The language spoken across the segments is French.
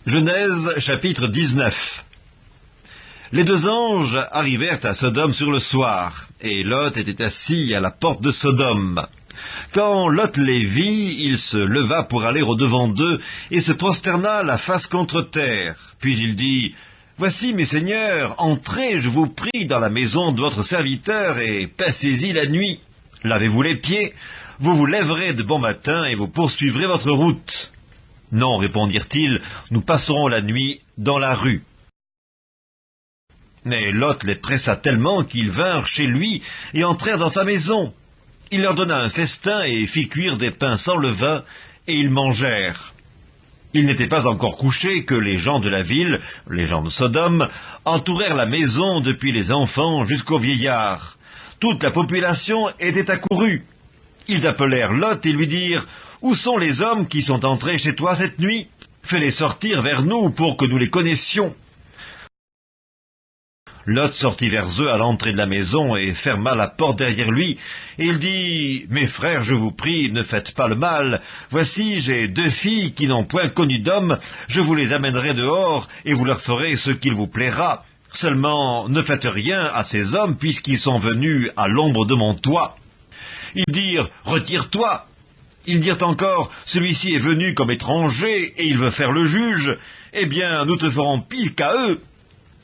Genèse chapitre 19. Les deux anges arrivèrent à Sodome sur le soir, et Lot était assis à la porte de Sodome. Quand Lot les vit, il se leva pour aller au-devant d'eux, et se prosterna la face contre terre. Puis il dit, « Voici, mes seigneurs, entrez, je vous prie, dans la maison de votre serviteur, et passez-y la nuit. Lavez-vous les pieds, vous vous lèverez de bon matin, et vous poursuivrez votre route. » « Non, répondirent-ils, nous passerons la nuit dans la rue. » Mais Lot les pressa tellement qu'ils vinrent chez lui et entrèrent dans sa maison. Il leur donna un festin et fit cuire des pains sans levain, et ils mangèrent. Ils n'étaient pas encore couchés que les gens de la ville, les gens de Sodome, entourèrent la maison depuis les enfants jusqu'aux vieillards. Toute la population était accourue. Ils appelèrent Lot et lui dirent, « Où sont les hommes qui sont entrés chez toi cette nuit? Fais-les sortir vers nous pour que nous les connaissions. » Lot sortit vers eux à l'entrée de la maison et ferma la porte derrière lui, et il dit, « Mes frères, je vous prie, ne faites pas le mal. Voici, j'ai 2 filles qui n'ont point connu d'homme, je vous les amènerai dehors, et vous leur ferez ce qu'il vous plaira. Seulement, ne faites rien à ces hommes, puisqu'ils sont venus à l'ombre de mon toit. » Ils dirent, « Retire-toi. » Ils dirent encore, « Celui-ci est venu comme étranger, et il veut faire le juge. Eh bien, nous te ferons pire qu'à eux. »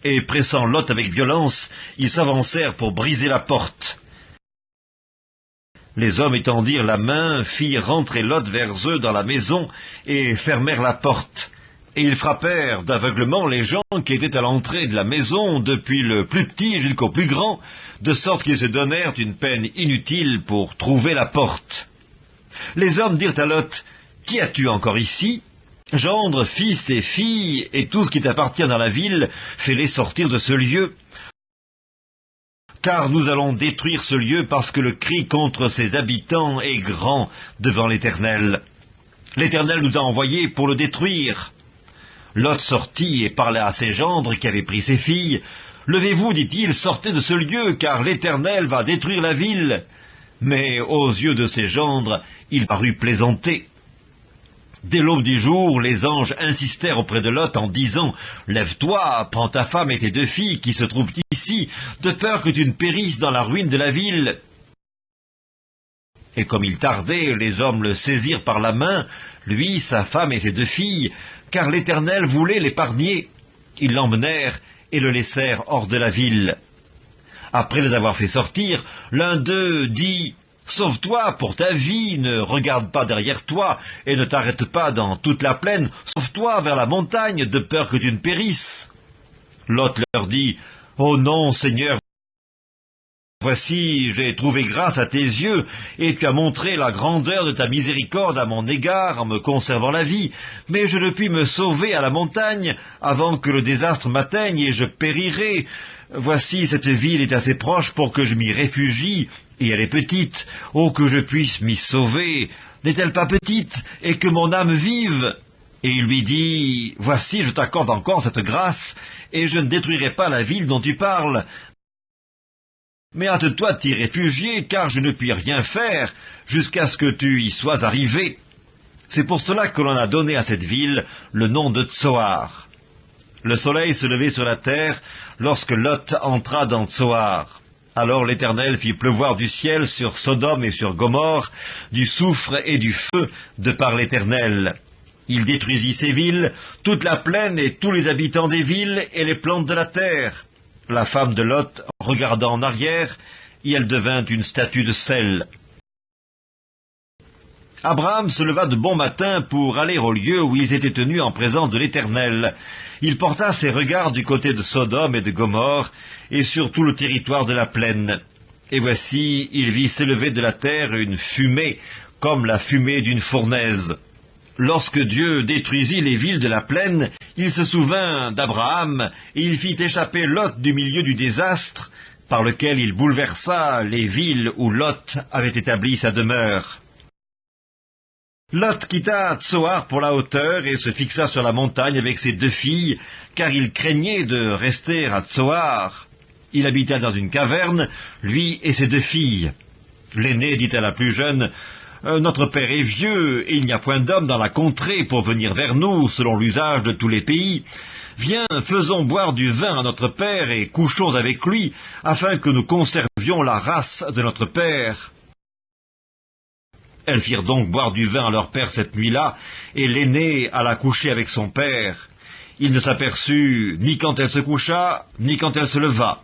Et pressant Lot avec violence, ils s'avancèrent pour briser la porte. Les hommes étendirent la main, firent rentrer Lot vers eux dans la maison, et fermèrent la porte. Et ils frappèrent d'aveuglement les gens qui étaient à l'entrée de la maison, depuis le plus petit jusqu'au plus grand, de sorte qu'ils se donnèrent une peine inutile pour trouver la porte. Les hommes dirent à Lot, « Qui as-tu encore ici? Gendre, fils et filles, et tout ce qui t'appartient dans la ville, fais-les sortir de ce lieu. Car nous allons détruire ce lieu parce que le cri contre ses habitants est grand devant l'Éternel. L'Éternel nous a envoyés pour le détruire. » Lot sortit et parla à ses gendres qui avaient pris ses filles. « Levez-vous, dit-il, sortez de ce lieu, car l'Éternel va détruire la ville. » Mais aux yeux de ses gendres, il parut plaisanter. Dès l'aube du jour, les anges insistèrent auprès de Lot en disant, « Lève-toi, prends ta femme et tes 2 filles qui se trouvent ici, de peur que tu ne périsses dans la ruine de la ville. » Et comme il tardait, les hommes le saisirent par la main, lui, sa femme et ses 2 filles, car l'Éternel voulait l'épargner. Ils l'emmenèrent et le laissèrent hors de la ville. Après les avoir fait sortir, l'un d'eux dit, « Sauve-toi pour ta vie, ne regarde pas derrière toi, et ne t'arrête pas dans toute la plaine, sauve-toi vers la montagne, de peur que tu ne périsses. » Lot leur dit, « Oh non, Seigneur, voici, j'ai trouvé grâce à tes yeux, et tu as montré la grandeur de ta miséricorde à mon égard en me conservant la vie, mais je ne puis me sauver à la montagne avant que le désastre m'atteigne et je périrai. Voici, cette ville est assez proche pour que je m'y réfugie, et elle est petite. Oh, que je puisse m'y sauver! N'est-elle pas petite, et que mon âme vive? » Et il lui dit, « Voici, je t'accorde encore cette grâce, et je ne détruirai pas la ville dont tu parles. Mais hâte-toi de t'y réfugier, car je ne puis rien faire jusqu'à ce que tu y sois arrivé. » C'est pour cela que l'on a donné à cette ville le nom de Tsoar. Le soleil se levait sur la terre lorsque Lot entra dans Tsoar. Alors l'Éternel fit pleuvoir du ciel sur Sodome et sur Gomorrhe, du soufre et du feu de par l'Éternel. Il détruisit ces villes, toute la plaine et tous les habitants des villes et les plantes de la terre. La femme de Lot regarda en arrière, et elle devint une statue de sel. Abraham se leva de bon matin pour aller au lieu où ils étaient tenus en présence de l'Éternel. Il porta ses regards du côté de Sodome et de Gomorrhe, et sur tout le territoire de la plaine. Et voici, il vit s'élever de la terre une fumée, comme la fumée d'une fournaise. Lorsque Dieu détruisit les villes de la plaine, il se souvint d'Abraham, et il fit échapper Lot du milieu du désastre, par lequel il bouleversa les villes où Lot avait établi sa demeure. Lot quitta Tsoar pour la hauteur et se fixa sur la montagne avec ses 2 filles, car il craignait de rester à Tsoar. Il habita dans une caverne, lui et ses 2 filles. L'aînée dit à la plus jeune, Notre père est vieux, et il n'y a point d'homme dans la contrée pour venir vers nous, selon l'usage de tous les pays. Viens, faisons boire du vin à notre père, et couchons avec lui, afin que nous conservions la race de notre père. » Elles firent donc boire du vin à leur père cette nuit-là, et l'aînée alla coucher avec son père. Il ne s'aperçut ni quand elle se coucha, ni quand elle se leva.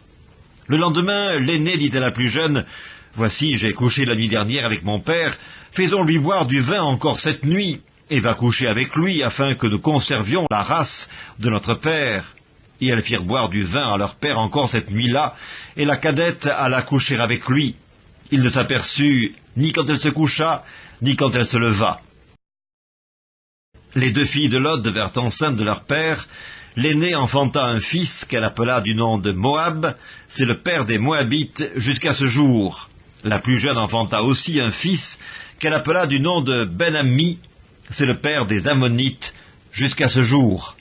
Le lendemain, l'aînée dit à la plus jeune, « Voici, j'ai couché la nuit dernière avec mon père, faisons-lui boire du vin encore cette nuit, et va coucher avec lui, afin que nous conservions la race de notre père. » Et elles firent boire du vin à leur père encore cette nuit-là, et la cadette alla coucher avec lui. Il ne s'aperçut ni quand elle se coucha, ni quand elle se leva. Les deux filles de Lot devinrent enceintes de leur père. L'aînée enfanta un fils qu'elle appela du nom de Moab, c'est le père des Moabites jusqu'à ce jour. La plus jeune enfanta aussi un fils qu'elle appela du nom de Ben-Ammi, c'est le père des Ammonites jusqu'à ce jour.